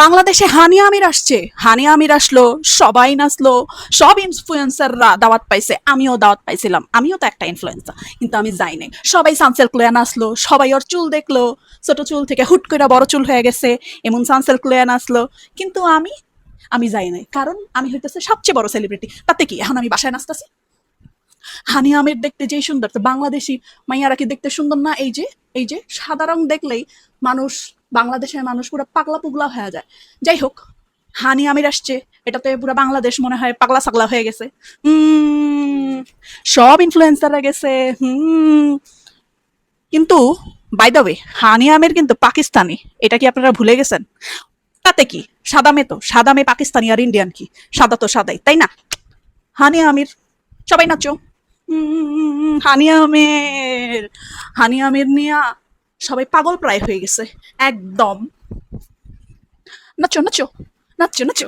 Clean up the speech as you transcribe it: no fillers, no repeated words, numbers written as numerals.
বাংলাদেশে হানিয়া আমির আসছে, হানিয়া আমির আসলো, সবাই নাচলো, সব ইনফ্লুয়েন্সাররা দাওয়াত পাইছে, আমিও দাওয়াত পাইছিলাম, আমিও তো একটা ইনফ্লুয়েন্সার, কিন্তু আমি যাই নাই। সবাই সানসিল্ক লইয়া নাচলো, সবাই ওর চুল দেখলো, ছোট চুল থেকে হুট করে বড় চুল হয়ে গেছে, এমন সানসিল্ক লইয়া নাচলো, কিন্তু আমি যাই নাই, কারণ আমি হইতেছে সবচেয়ে বড় সেলিব্রিটি। তাতে কি এখন আমি বাসায় নাচতেছি? হানিয়া আমির দেখতে যেই সুন্দর, তো বাংলাদেশি মাইয়ারা কি দেখতে সুন্দর না? এই যে সাদা রং দেখলেই মানুষ, বাংলাদেশের মানুষ পুরো পাগলা পুগলা হয়ে যায়। যাই হোক, হানি আমির আসছে, এটাতে পুরো বাংলাদেশ মনে হয় পাগলা সাগলা হয়ে গেছে। হুম, সব ইনফ্লুয়েন্সাররা গেছে। হুম, কিন্তু বাই দ্য ওয়ে, হানি আমির কিন্তু পাকিস্তানি, এটা কি আপনারা ভুলে গেছেন? তাতে কি, সাদা মেয়ে তো, সাদা মেয়ে পাকিস্তানি আর ইন্ডিয়ান কি, সাদা তো সাদাই, তাই না? হানিয়া আমির, সবাই নাচো। হানিয়া আমির, হানিয়া আমির নিয়া সবাই পাগল প্রায় হয়ে গেছে একদম। নাচো নাচো, নাচো নাচো।